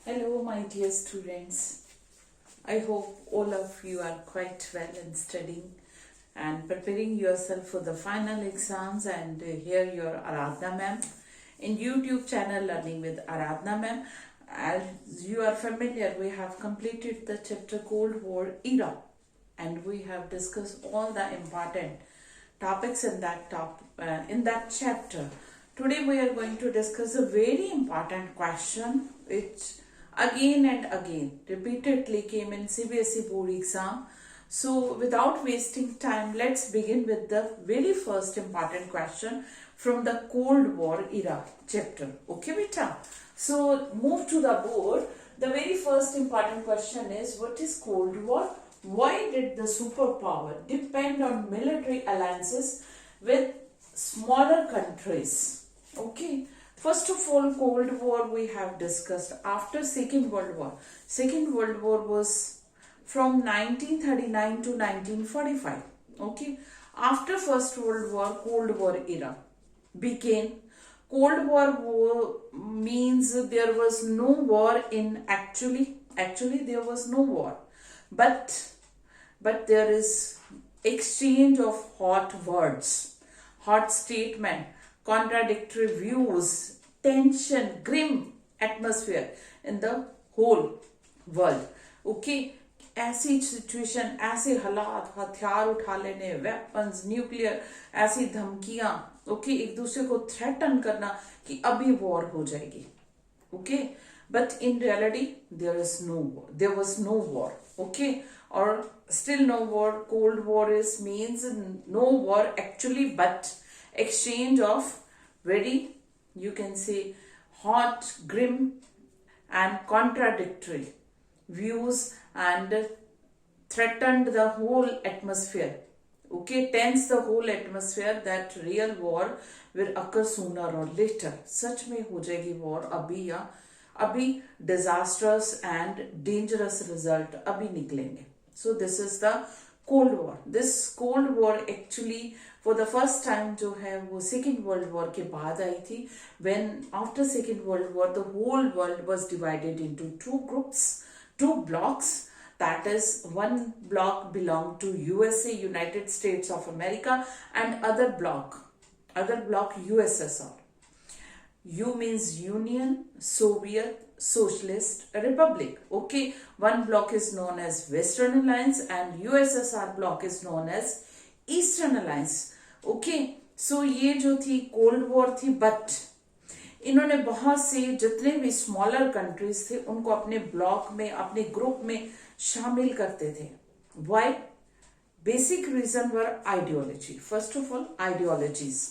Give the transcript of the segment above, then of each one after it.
Hello, my dear students. I hope all of you are quite well in studying and preparing yourself for the final exams. And here your Aradhna ma'am in YouTube channel Learning with Aradhna ma'am. As you are familiar, we have completed the chapter Cold War Era, and we have discussed all the important topics in that chapter. Today we are going to discuss a very important question which again and again repeatedly came in CBSE board exam. So without wasting time, let's begin with the very first important question from the Cold War era chapter. Okay, beta? So move to the board. The very first important question is, what is Cold War? Why did the superpower depend on military alliances with smaller countries? Okay. First of all, Cold War we have discussed. After Second World War, Second World War was from 1939 to 1945. Okay. After First World War, Cold War era began. Cold War means there was no war in actually there was no war, but there is exchange of hot words, hot statement, contradictory views, tension, grim atmosphere in the whole world. Okay, ऐसी situation, ऐसे हालात, हथियार उठा लेने, weapons, nuclear, ऐसी धमकियां, okay, एक दूसरे को थ्रेटन करना कि अभी वॉर हो जाएगी. Okay, but in reality there was no war. Okay, or still no war. Cold War means no war actually, but exchange of very, you can say, hot, grim and contradictory views, and threatened the whole atmosphere. Okay, tense the whole atmosphere that real war will occur sooner or later. सच में हो जाएगी war अभी, या अभी disastrous and dangerous result अभी निकलेंगे. So this is the Cold War. This Cold War actually for the first time जो है वो Second World War के बाद आई थी. When after Second World War the whole world was divided into two groups, two blocks. That is, one block belonged to USA, United States of America, and other block USSR. U means Union Soviet Socialist Republic. Okay, one block is known as Western Alliance and USSR block is known as Eastern Alliance. Okay, so ये जो थी Cold War थी, but इन्होंने बहुत से जितने भी smaller countries थे उनको अपने ब्लॉक में, अपने ग्रुप में शामिल करते थे. Why? Basic reason were ideology. First of all ideologies.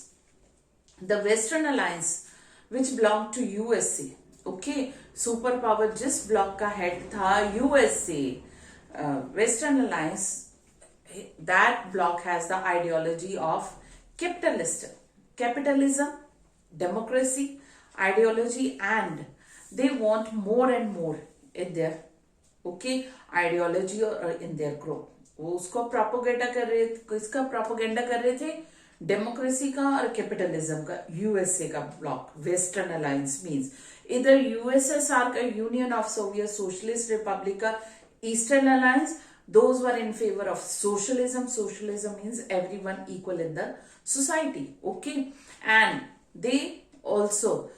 The western alliance which belong to USA. Okay, super power जिस ब्लॉक का हेड था USA, western alliance, that block has the ideology of capitalism, democracy, ideology, and they want more and more in their ideology or in their group. वो उसको propaganda कर रहे थे. किसका propaganda कर रहे थे? डेमोक्रेसी का और कैपिटलिज्म का. यूएसए का ब्लॉक, वेस्टर्न अलायंस मींस इधर यूएसएसआर का, Union of Soviet Socialist Republic का, eastern alliance, those were in favor of socialism. Socialism means everyone equal in the society. Okay, and they also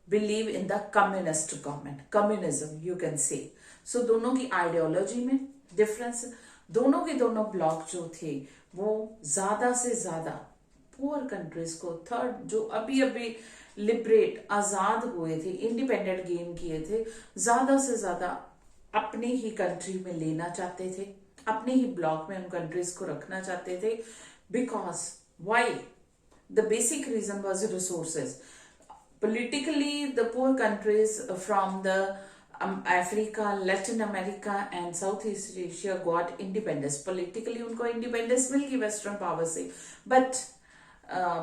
believe in the communist government, communism you can say. So दोनों की ideology में difference. दोनों के दोनों block जो थे वो ज्यादा से ज्यादा पुअर कंट्रीज को, थर्ड जो अभी अभी लिबरेट, आजाद हुए थे, इंडिपेंडेंट गेन किए थे, ज्यादा से ज्यादा अपने ही कंट्री में लेना चाहते थे, अपने ही ब्लॉक में उन कंट्रीज को रखना चाहते थे. Because why? The basic reason was resources. Politically, the poor countries from the Africa, Latin America and Southeast Asia got independence. Politically उनको independence मिल गई western power से, but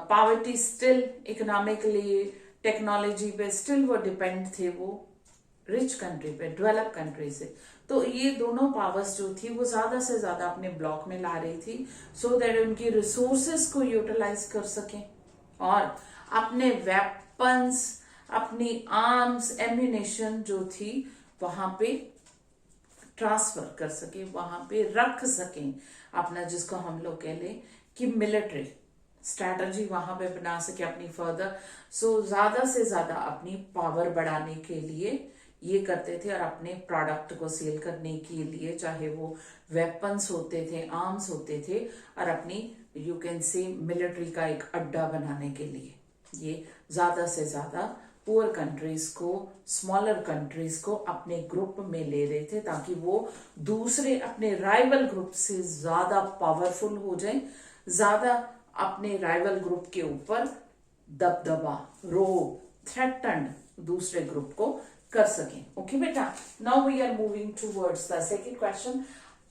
poverty still, economically, technology पे still वो depend थे वो rich country पे, develop country से. तो ये दोनों पावर्स जो थी वो ज्यादा से ज्यादा अपने ब्लॉक में ला रही थी, सो दैट उनकी रिसोर्सेज को यूटिलाइज कर सकें और अपने वेपन्स, अपनी आर्म्स, एम्यूनेशन जो थी वहां पे ट्रांसफर कर सके, वहां पे रख सकें अपना, जिसको हम लोग कह लें कि मिलिट्री स्ट्रैटेजी वहां पे बना सके अपनी फर्दर। सो ज्यादा से ज्यादा अपनी पावर बढ़ाने के लिए ये करते थे, और अपने प्रोडक्ट को सेल करने के लिए, चाहे वो वेपन्स होते थे, आर्म्स होते थे, और अपनी यू कैन से मिलिट्री का एक अड्डा बनाने के लिए ये ज्यादा से ज्यादा पुअर कंट्रीज को, स्मॉलर कंट्रीज को अपने ग्रुप में ले रहे थे, ताकि वो दूसरे अपने राइवल ग्रुप से ज्यादा पावरफुल हो जाए, ज्यादा अपने राइवल ग्रुप के ऊपर दबदबा, रोब, थ्रेटन्ड दूसरे ग्रुप को कर सकें। ओके बेटा, now we are moving towards the second question.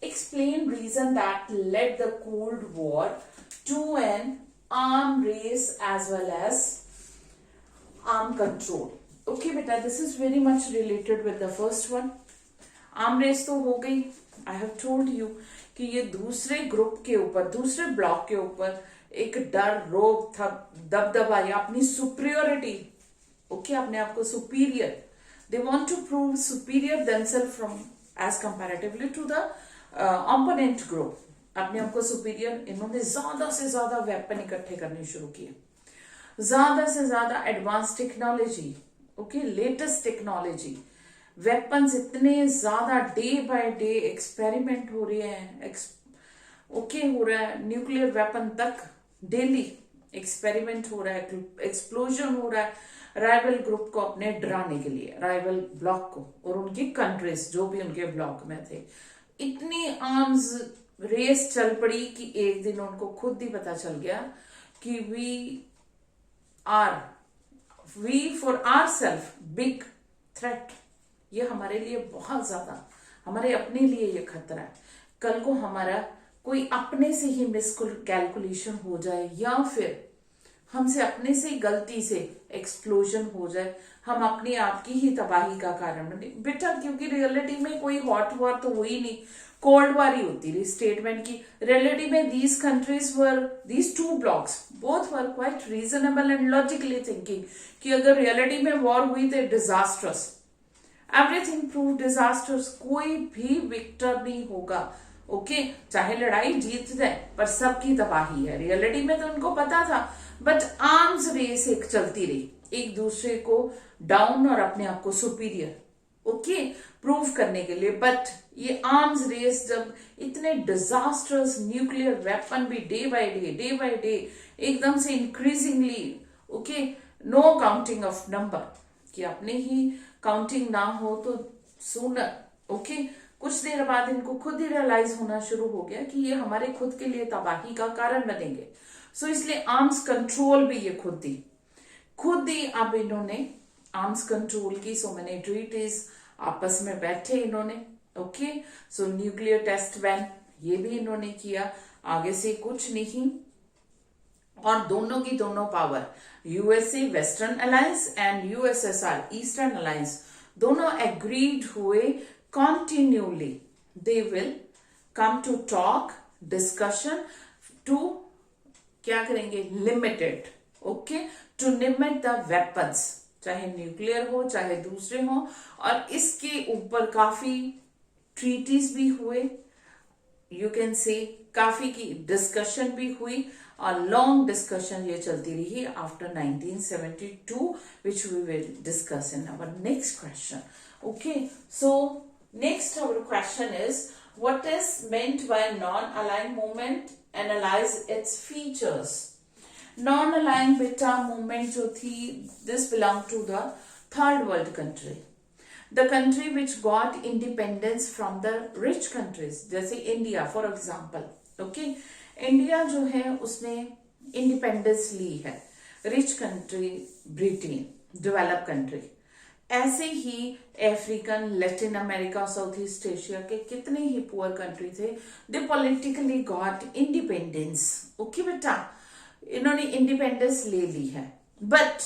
Explain reason that led the Cold War to an arm race as well as arm control. Okay बेटा, this is very much related with the first one. Arm race तो हो गई, I have told you कि ये दूसरे group के ऊपर, दूसरे ब्लॉक के ऊपर एक डर, रोब था, दबदबा, या अपनी सुपीरियोरिटी, ओके, अपने आप को superior, they want to prove superior themselves from as comparatively to the opponent group. अपने आप को सुपीरियर, इन्होंने ज्यादा से ज्यादा वेपन इकट्ठे करने शुरू किए, ज्यादा से ज्यादा advance technology, okay, latest technology, weapons इतने ज्यादा, डे बाय डे एक्सपेरिमेंट हो रहे हैं, ओके, हो रहा है, न्यूक्लियर वेपन तक डेली एक्सपेरिमेंट हो रहा है, एक्सप्लोजन हो रहा है, राइवल ग्रुप को अपने डराने के लिए, राइवल ब्लॉक को और उनकी कंट्रीज जो भी उनके ब्लॉक में थे। इतनी आर्म्स रेस चल पड़ी कि एक दिन उनको खुद ही पता चल गया कि we for our self big threat, ये हमारे लिए बहुत ज्यादा, हमारे अपने लिए ये खतरा है। कल को हमारा कोई अपने से ही मिस कैलकुलेशन हो जाए, या फिर हमसे अपने से ही गलती से एक्सप्लोजन हो जाए, हम अपने आप की ही तबाही का कारण बने बेटा। क्योंकि रियलिटी में कोई हॉट वॉर तो हुई नहीं, कोल्ड वॉर ही होती रही स्टेटमेंट की। रियलिटी में these countries were, these two blocks both were quite reasonable and logically thinking कि अगर रियलिटी में वॉर हुई तो डिजास्ट्रस, एवरीथिंग प्रूव डिजास्टर्स, कोई भी विक्टर नहीं होगा, ओके, चाहे लड़ाई जीत जाए पर सबकी तबाही है। रियलिटी में तो उनको पता था, बट आर्म्स रेस एक चलती रही, एक दूसरे को डाउन और अपने आप को सुपीरियर, ओके, प्रूव करने के लिए। बट ये आर्म्स रेस जब इतने डिजास्टर्स, न्यूक्लियर वेपन भी डे बाय डे एकदम से increasingly, okay, no counting of number, कि अपने ही काउंटिंग ना हो तो सूनर, ओके, कुछ देर बाद इनको खुद ही रियलाइज होना शुरू हो गया कि ये हमारे खुद के लिए तबाही का कारण बनेंगे। सो इसलिए आर्म्स कंट्रोल भी ये खुद ही अब इन्होंने आर्म्स कंट्रोल की सो मैनी ट्रीटीज आपस में बैठे इन्होंने, okay, so nuclear test ban ये भी इन्होंने किया, आगे से कुछ नहीं। और दोनों की दोनों power, USA western alliance and USSR eastern alliance, दोनों एग्रीड हुए continually they will come to talk, discussion to क्या करेंगे, limited, okay, to limit the weapons, चाहे न्यूक्लियर हो चाहे दूसरे हो। और इसके ऊपर काफी ट्रीटीज भी हुए, यू कैन से काफी की डिस्कशन भी हुई, और लॉन्ग डिस्कशन ये चलती रही after 1972 which we will discuss in our next question. Okay, so next our question is, what is meant by non-aligned movement? Analyze its features. Non-aligned beta movement जो थी, this belong to the third world country, the country which got independence from the rich countries, जैसे India for example, okay, India जो है उसने independence ली है, rich country Britain, develop country. ऐसे ही African, Latin America, south east Asia के कितने ही पुअर कंट्री थे, they politically got independence, okay बेटा, इन्होंने इंडिपेंडेंस ले ली है, but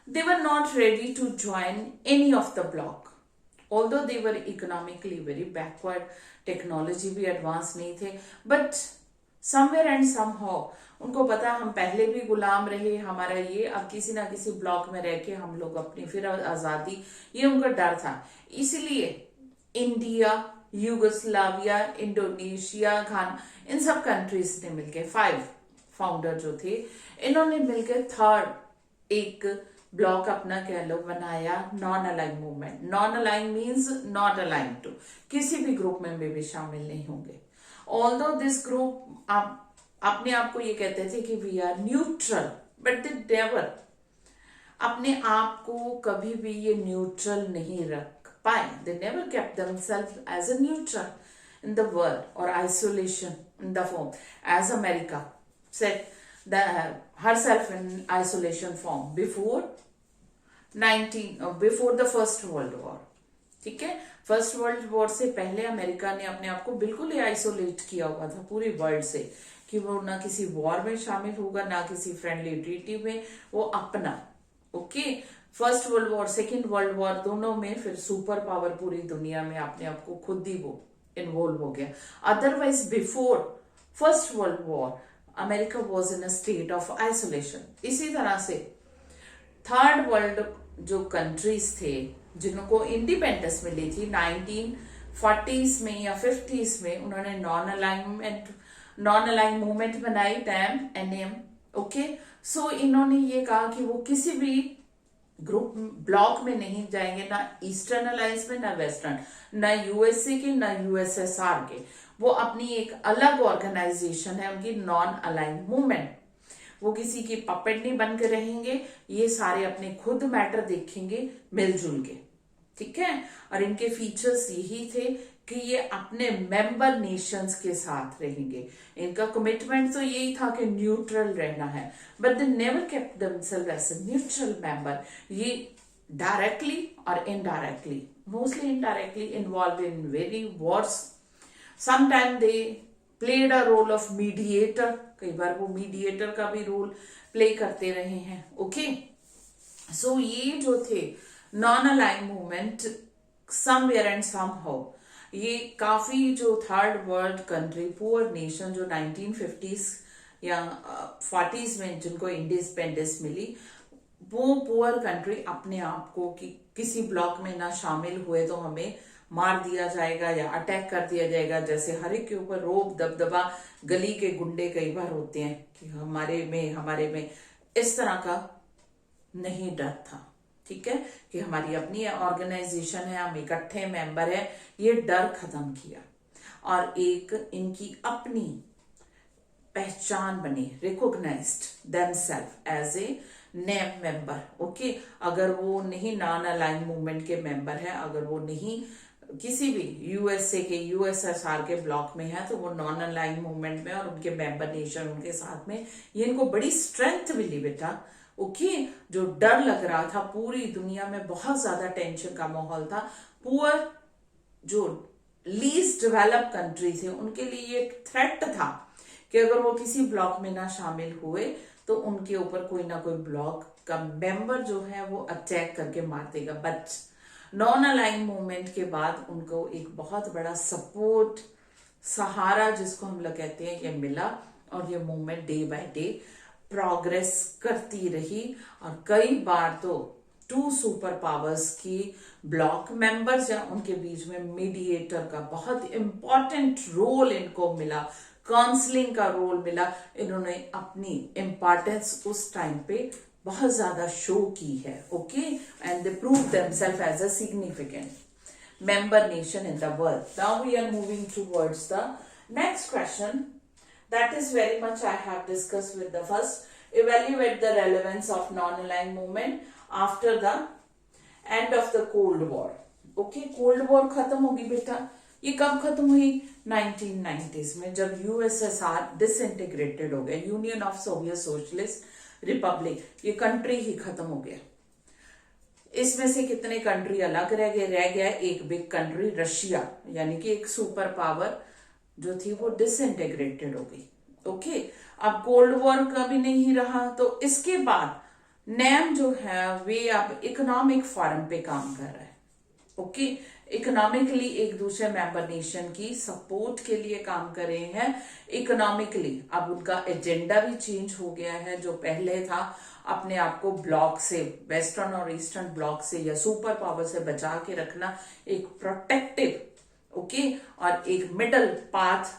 they were not ready to join any of the block, although they were economically very backward, technology भी एडवांस नहीं थे, बट समवेयर एंड समहाउ उनको पता हम पहले भी गुलाम रहे, हमारा ये अब किसी ना किसी ब्लॉक में रह के हम लोग अपनी फिर आजादी, ये उनका डर था। इसीलिए इंडिया, यूगोस्लाविया, इंडोनेशिया, घाना, इन सब कंट्रीज ने मिलके 5 फाउंडर जो थे, इन्होंने मिलकर थर्ड एक ब्लॉक अपना कह लो बनाया, non align movement. Non align means not align to, किसी भी ग्रुप में भी शामिल नहीं होंगे। ऑल्दो दिस ग्रुप आप अपने आप को ये कहते थे कि we are neutral, but they never, अपने आप को कभी भी ये न्यूट्रल नहीं रख पाए। They never kept themselves as a neutral in the world और isolation in the form as America set herself in isolation form before the first world war। ठीक है, फर्स्ट वर्ल्ड वॉर से पहले अमेरिका ने अपने आप को बिल्कुल ही आइसोलेट किया हुआ था पूरी वर्ल्ड से, कि वो ना किसी वॉर में शामिल होगा ना किसी फ्रेंडली ट्रीटी में, वो अपना। Okay, first world war, second world war, दोनों में फिर सुपर पावर पूरी दुनिया में अपने आप को खुद ही वो इन्वॉल्व हो गया। Otherwise before first world war America was in a state of isolation. इसी तरह से थर्ड वर्ल्ड जो कंट्रीज थे जिनको इंडिपेंडेंस मिली थी 1940s में या 50s में, उन्होंने नॉन अलाइन मूवमेंट बनाई, NAM। ओके, सो इन्होंने ये कहा कि वो किसी भी ग्रुप ब्लॉक में नहीं जाएंगे, ना ईस्टर्न अलायंस में ना वेस्टर्न, ना यूएसए के ना यूएसएसआर के। वो अपनी एक अलग ऑर्गेनाइजेशन है उनकी, नॉन अलाइन मूवमेंट। वो किसी की पपेट नहीं बन के रहेंगे, ये सारे अपने खुद मैटर देखेंगे मिलजुल के। ठीक है, और इनके फीचर्स यही थे कि ये अपने मेंबर नेशंस के साथ रहेंगे। इनका कमिटमेंट तो यही था कि न्यूट्रल रहना है, but they never kept themselves as a neutral member. ये डायरेक्टली और indirectly, mostly indirectly involve in very wars. Sometime they played a role of mediator, कई बार वो मीडिएटर का भी रोल प्ले करते रहे हैं। ओके, सो ये जो थे non align movement, somewhere and somehow, ये काफी जो third world country, poor nation जो 1950s या 40s में जिनको इंडिपेंडेंस मिली, वो पुअर कंट्री अपने आप को कि किसी ब्लॉक में ना शामिल हुए तो हमें मार दिया जाएगा या अटैक कर दिया जाएगा। जैसे हर एक के ऊपर रोब दबदबा, गली के गुंडे कई बार होते हैं कि हमारे में, इस तरह का नहीं डर था। ठीक है, कि हमारी अपनी ऑर्गेनाइजेशन है, हम इकट्ठे मेंबर है, ये डर खत्म किया और एक इनकी अपनी पहचान बनी, recognized themselves as a name member. Okay, अगर वो नहीं नॉन अलाइन मूवमेंट के मेंबर है, अगर वो नहीं किसी भी यूएसए के, यूएसएसआर के ब्लॉक में है, तो वो नॉन अलाइन मूवमेंट में और उनके मेंबर नेशन उनके साथ में, ये इनको बड़ी स्ट्रेंथ मिली बेटा। ओके, जो डर लग रहा था पूरी दुनिया में, बहुत ज्यादा टेंशन का माहौल था, पुअर जो लीस्ट डेवलप कंट्री थे उनके लिए ये थ्रेट था कि अगर वो किसी ब्लॉक में ना शामिल हुए तो उनके ऊपर कोई ना कोई ब्लॉक का मेंबर जो है वो अटैक करके मार देगा। बट नॉन अलाइन मूवमेंट के बाद उनको एक बहुत बड़ा सपोर्ट, सहारा जिसको हम लोग कहते हैं, ये मिला और ये movement day by day progress करती रही। और कई बार तो 2 सुपर पावर्स की ब्लॉक मेंबर्स या उनके बीच में मीडिएटर का बहुत इंपॉर्टेंट रोल इनको मिला, काउंसलिंग का रोल मिला। इन्होंने अपनी इंपॉर्टेंस उस टाइम पे बहुत ज्यादा शो की है। Okay, and they prove themselves as a significant member nation in the world. Now we are moving towards the next question. That is very much I have discussed with the first. Evaluate the relevance of non-aligned movement after the end of the Cold War. Okay, Cold War खत्म होगी बेटा। ये कब खत्म हुई? 1990s में, जब USSR disintegrated हो गया, union of Soviet Socialist Republic, ये कंट्री ही खत्म हो गया। इसमें से कितने कंट्री अलग रह गया एक बिग कंट्री रशिया, यानी कि एक सुपर पावर जो थी वो डिसइंटीग्रेटेड हो गई। ओके, अब कोल्ड वॉर का भी नहीं रहा, तो इसके बाद नैम जो है वे अब इकोनॉमिक फोरम पे काम कर रहा है। ओके, इकोनॉमिकली एक दूसरे मेंबर नेशन की सपोर्ट के लिए काम कर रहे हैं। इकोनॉमिकली अब उनका एजेंडा भी चेंज हो गया है। जो पहले था अपने आप को ब्लॉक से, वेस्टर्न और ईस्टर्न ब्लॉक से या सुपर पावर से बचा के रखना, एक प्रोटेक्टिव ओके और एक मिडल पाथ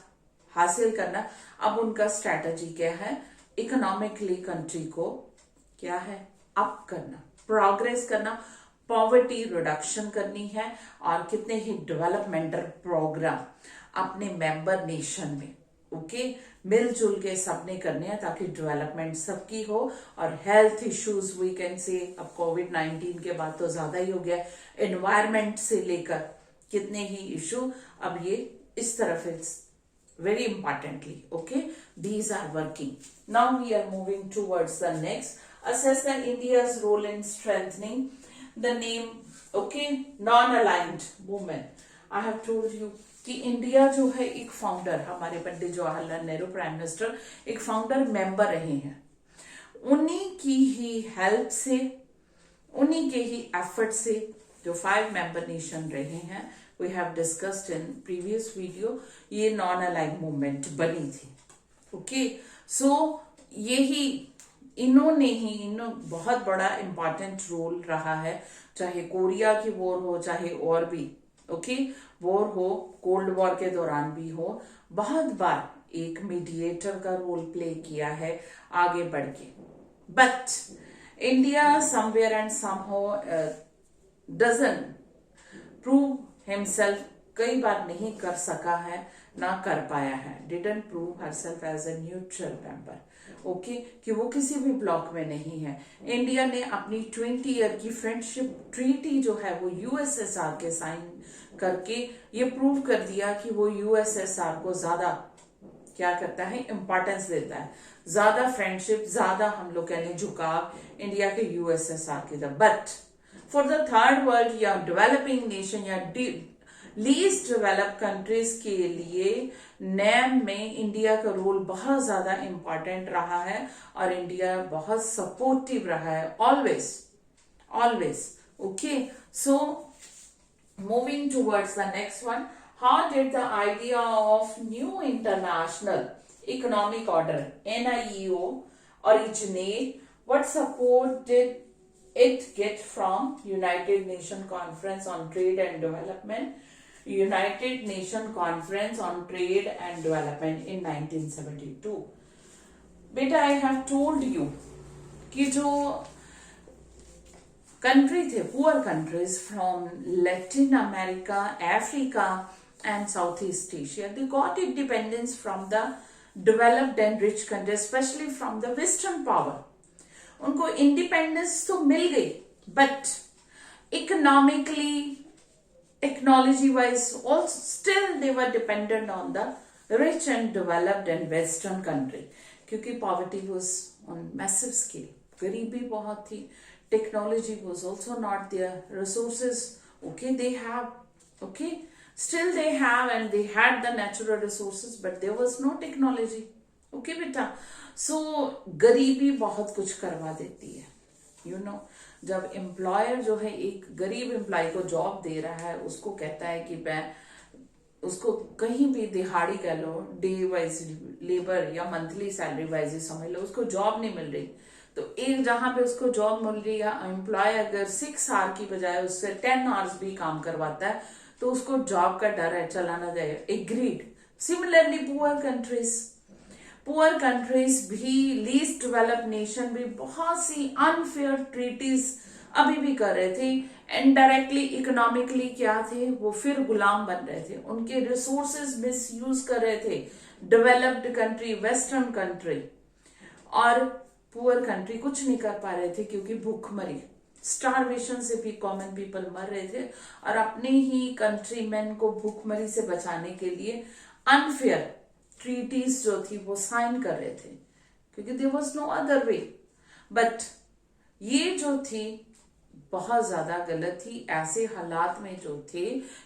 हासिल करना, अब उनका स्ट्रैटेजी क्या है? इकोनॉमिकली कंट्री को क्या है? अप करना, प्रोग्रेस करना, पॉवर्टी रिडक्शन करनी है और कितने ही डेवलपमेंटल प्रोग्राम अपने मेंबर नेशन में ओके मिलजुल के सबने करने हैं ताकि डेवलपमेंट सबकी हो। और health issues we can say, अब कोविड-19 के बाद तो ज्यादा ही हो गया, एनवायरमेंट से लेकर कितने ही इशू अब ये इस तरफ it's very importantly okay these are working. Now we are moving towards the next. Assess the India's role in strengthening the name okay non-aligned women. I have told you कि India जो है एक founder, हमारे Pandit Jawaharlal Nehru prime minister एक founder member रहे हैं। उन्हीं की ही हेल्प से, उन्हीं के ही एफर्ट से जो 5 मेंबर नेशन रहे हैं, we have discussed in previous video, ये नॉन अलाइंड मूवमेंट बनी थी। ओके सो यही इन्होंने बहुत बड़ा इंपॉर्टेंट रोल रहा है, चाहे कोरिया की वॉर हो, चाहे और भी ओके वॉर हो, कोल्ड वॉर के दौरान भी हो, बहुत बार एक मीडिएटर का रोल प्ले किया है आगे बढ़ के। But India somewhere and somehow doesn't prove himself, कई बार नहीं कर सका है, ना कर पाया है, didn't prove herself as a neutral member okay कि वो किसी भी ब्लॉक में नहीं है। इंडिया ने अपनी 20 ईयर की फ्रेंडशिप ट्रीटी जो है वो यूएसएसआर के साइन करके ये प्रूव कर दिया कि वो यूएसएसआर को ज्यादा क्या करता है, इंपॉर्टेंस देता है, ज्यादा फ्रेंडशिप, ज्यादा हम लोग कह लें झुकाव इंडिया के यूएसएसआर की तरफ। But for the third world या डेवलपिंग नेशन या लीस्ट डेवलप कंट्रीज के लिए नैम में इंडिया का रोल बहुत ज्यादा इंपॉर्टेंट रहा है और इंडिया बहुत सपोर्टिव रहा है always always okay so moving towards the next one, how did the idea of new international economic order NIEO originate? What support did it get from United Nations Conference on Trade and Development, United Nations Conference on Trade and Development in 1972? बेटा I have told you कि जो country थे, poor countries from Latin America, Africa and south east Asia, they got independence from the developed and rich country, specially from the western power. उनको independence तो मिल गई but economically, technology wise also still they were dependent on the rich and developed and western country, क्योंकि poverty was on massive scale, गरीबी बहुत थी, technology was also not there, resources okay they have okay still they have and they had the natural resources but there was no technology okay beta so गरीबी बहुत कुछ करवा देती है you know जब एम्प्लॉयर जो है एक गरीब एम्प्लॉय को जॉब दे रहा है, उसको कहता है कि मैं उसको कहीं भी दिहाड़ी कह लो, डे वाइज लेबर या मंथली सैलरी वाइज समझ लो, उसको जॉब नहीं मिल रही, तो एक जहां पे उसको जॉब मिल रही है, एम्प्लॉय अगर 6 आवर की बजाय उससे 10 आवर्स भी काम करवाता है तो उसको जॉब का डर है, चलाना जाएगा, एग्रीड। सिमिलरली पुअर कंट्रीज भी, लीस्ट डेवलप्ड नेशन भी बहुत सी अनफेयर ट्रीटीज अभी भी कर रहे थे, इनडायरेक्टली इकोनॉमिकली क्या थे, वो फिर गुलाम बन रहे थे, उनके रिसोर्सेज मिस यूज कर रहे थे डेवलप्ड कंट्री, वेस्टर्न कंट्री, और पुअर कंट्री कुछ नहीं कर पा रहे थे क्योंकि भूखमरी, स्टारवेशन से भी कॉमन पीपल मर रहे थे और अपने ही कंट्रीमैन को भूखमरी से बचाने के लिए अनफेयर ट्रीटीज जो थी वो साइन कर रहे थे क्योंकि there was no other way. But ये जो थी बहुत ज्यादा गलत थी। ऐसे हालात में जो थे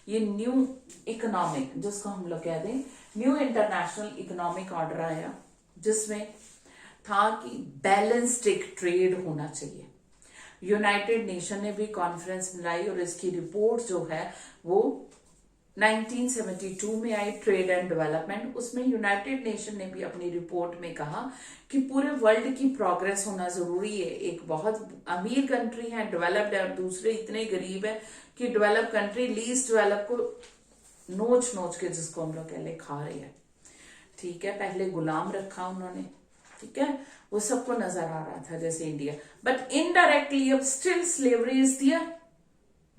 ये न्यू इकोनॉमिक, जिसको हम लोग कहते हैं न्यू इंटरनेशनल इकोनॉमिक ऑर्डर आया, जिसमें था कि बैलेंस्ड एक ट्रेड होना चाहिए, यूनाइटेड नेशन ने भी कॉन्फ्रेंस बुलाई और इसकी रिपोर्ट जो है वो 1972 में आई, ट्रेड एंड डेवलपमेंट। उसमें यूनाइटेड नेशन ने भी अपनी रिपोर्ट में कहा कि पूरे वर्ल्ड की प्रोग्रेस होना जरूरी है। एक बहुत अमीर कंट्री है, डेवलप्ड है, और दूसरे इतने गरीब है कि डेवलप कंट्री लीस्ट डेवलप को नोच नोच के, जिसको हम लोग कहले, खा रही है। ठीक है, पहले गुलाम रखा उन्होंने, ठीक है, वो सबको नजर आ रहा था जैसे इंडिया, बट इनडायरेक्टली अब still slavery is there.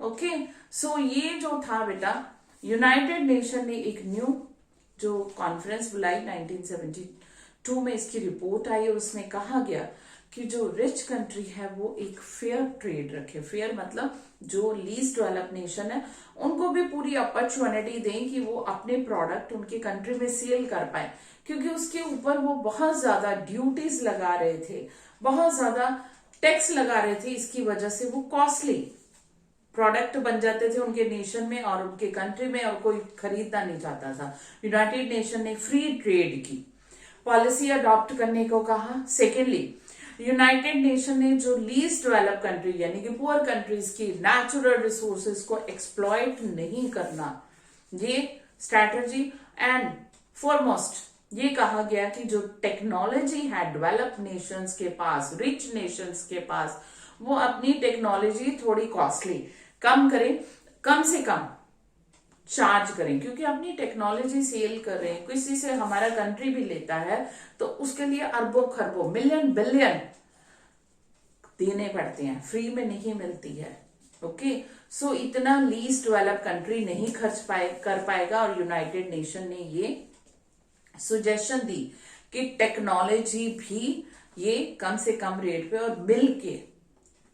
Okay, so ये जो था बेटा, यूनाइटेड नेशन ने एक न्यू जो कॉन्फ्रेंस बुलाई 1972 में, इसकी रिपोर्ट आई और उसमें कहा गया कि जो रिच कंट्री है वो एक फेयर ट्रेड रखे। फेयर मतलब जो लीस्ट डेवलप नेशन है उनको भी पूरी अपॉर्चुनिटी दें कि वो अपने प्रोडक्ट उनके कंट्री में सेल कर पाए, क्योंकि उसके ऊपर वो बहुत ज्यादा ड्यूटीज लगा रहे थे, बहुत ज्यादा टैक्स लगा रहे थे। इसकी वजह से वो कॉस्टली प्रोडक्ट बन जाते थे उनके नेशन में और उनके कंट्री में, और कोई खरीदना नहीं चाहता था। यूनाइटेड नेशन ने फ्री ट्रेड की पॉलिसी अडॉप्ट करने को कहा। सेकेंडली, यूनाइटेड नेशन ने जो लीस्ट डेवलप कंट्री यानी कि पुअर कंट्रीज की नेचुरल रिसोर्सेज को एक्सप्लॉइट नहीं करना, ये स्ट्रैटेजी। एंड फॉरमोस्ट ये कहा गया कि जो टेक्नोलॉजी है डेवलप नेशंस के पास, रिच नेशंस के पास, वो अपनी टेक्नोलॉजी थोड़ी कॉस्टली कम करें, कम से कम चार्ज करें, क्योंकि अपनी टेक्नोलॉजी सेल कर रहे हैं, किसी से हमारा कंट्री भी लेता है तो उसके लिए अरबों खरबों मिलियन बिलियन देने पड़ते हैं, फ्री में नहीं मिलती है। ओके, सो इतना लीस्ट डेवलप कंट्री नहीं कर पाएगा, और यूनाइटेड नेशन ने ये सुजेशन दी कि टेक्नोलॉजी भी ये कम से कम रेट पे और मिल के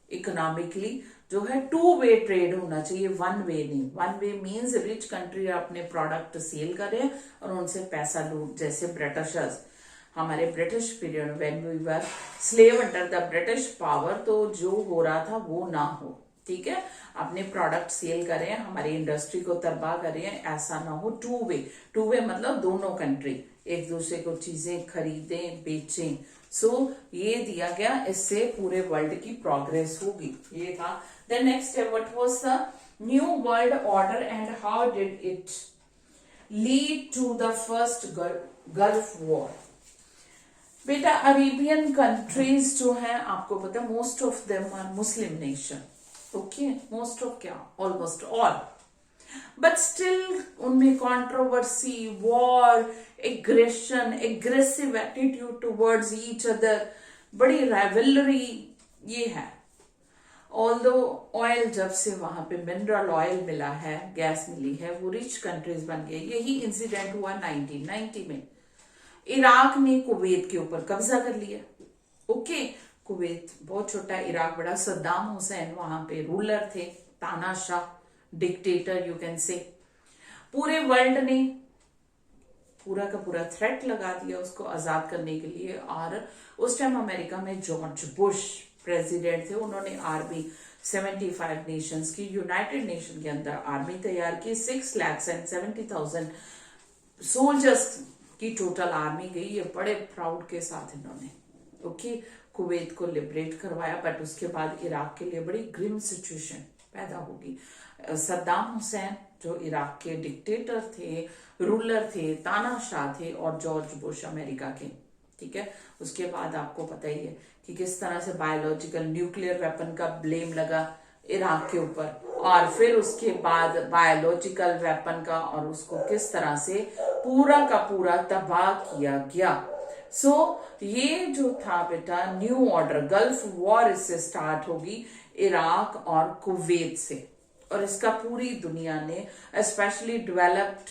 इकोनॉमिकली जो है 2 वे ट्रेड होना चाहिए, 1 वे नहीं। 1 वे मीन्स रिच कंट्री अपने प्रोडक्ट सेल कर रहे हैं और उनसे पैसा लूट, जैसे ब्रिटिशर्स, हमारे British period when we were slave under the British power, तो जो हो रहा था वो ना हो। ठीक है, अपने प्रोडक्ट सेल कर रहे हैं, हमारी इंडस्ट्री को तबाह कर रहे हैं, ऐसा ना हो। 2 वे, 2 वे मतलब दोनों कंट्री एक दूसरे को चीजें खरीदें बेचें। सो ये दिया गया, इससे पूरे वर्ल्ड की प्रोग्रेस होगी, ये था। Then next what was the new world order and how did it lead to the first gulf war. बेटा अरेबियन कंट्रीज जो हैं, आपको पता है most of them are Muslim nation. Okay, most of क्या, ऑलमोस्ट ऑल, बट स्टिल उनमें controversy, war, aggression, aggressive attitude towards each other, बड़ी rivalry ये है। ऑल्दो ऑयल जब से वहां पे मिनरल ऑयल मिला है, गैस मिली है, वो रिच कंट्रीज बन गए। यही इंसिडेंट हुआ 1990 में। इराक ने कुवैत के ऊपर कब्जा कर लिया। ओके, कुवैत बहुत छोटा, इराक बड़ा। सद्दाम हुसैन वहां पे रूलर थे, तानाशाह, डिक्टेटर यू कैन से। पूरे वर्ल्ड ने पूरा का पूरा थ्रेट लगा दिया उसको आजाद करने के लिए। और उस टाइम अमेरिका में जॉर्ज बुश प्रेसिडेंट थे, उन्होंने आर्मी 75 नेशंस की, यूनाइटेड नेशन के अंदर आर्मी तैयार की। 6,70,000 सोल्जर्स की टोटल आर्मी गई। ये बड़े प्राउड के साथ इन्होंने ओके कुवैत को लिबरेट करवाया। बट उसके बाद इराक के लिए बड़ी ग्रिम सिचुएशन पैदा होगी। सद्दाम हुसैन जो इराक के डिक्टेटर थे, रूलर थे, तानाशाह थे, और जॉर्ज बुश अमेरिका के। ठीक है, उसके बाद आपको पता ही है कि किस तरह से बायोलॉजिकल न्यूक्लियर वेपन का ब्लेम लगा इराक के ऊपर, और फिर उसके बाद बायोलॉजिकल वेपन का, और उसको किस तरह से पूरा का पूरा तबाह किया गया। सो ये जो था बेटा न्यू ऑर्डर, गल्फ वॉर इससे स्टार्ट होगी, इराक और कुवैत से। और इसका पूरी दुनिया ने, स्पेशली डेवलप्ड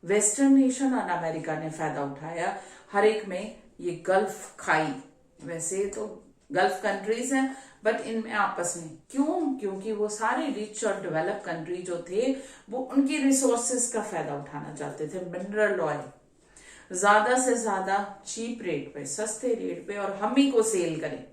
वेस्टर्न नेशन और अमेरिका ने फायदा उठाया। हर एक में ये गल्फ खाई, वैसे तो गल्फ कंट्रीज हैं बट इनमें आपस में क्यों, क्योंकि वो सारे रिच और डेवलप कंट्री जो थे वो उनकी रिसोर्सेस का फायदा उठाना चाहते थे। मिनरल ऑयल ज्यादा से ज्यादा चीप रेट पे, सस्ते रेट पे, और हम ही को सेल करें।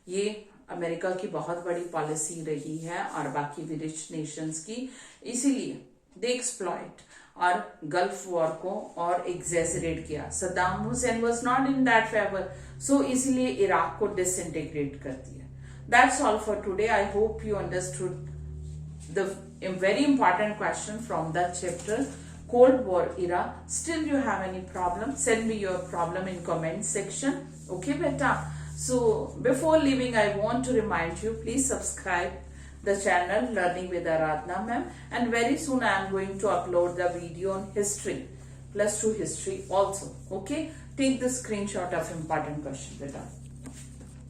ये अमेरिका की बहुत बड़ी पॉलिसी रही है और बाकी भी रिच नेशंस की। इसीलिए दे एक्सप्लॉइट और गल्फ वॉर को और एग्जेजरेट किया। Saddam Hussein was not in that favour, so इसलिए इराक को डिसइंटीग्रेट कर दिया। That's all for today. I hope you understood the very important question from that chapter, Cold War era. Still you have any problem, send me your problem in comment section. Okay beta. So before leaving, I want to remind you, please subscribe the channel Learning with Aradhna ma'am, and very soon I am going to upload the video on history, plus 2 history also. Okay, take the screenshot of important question beta.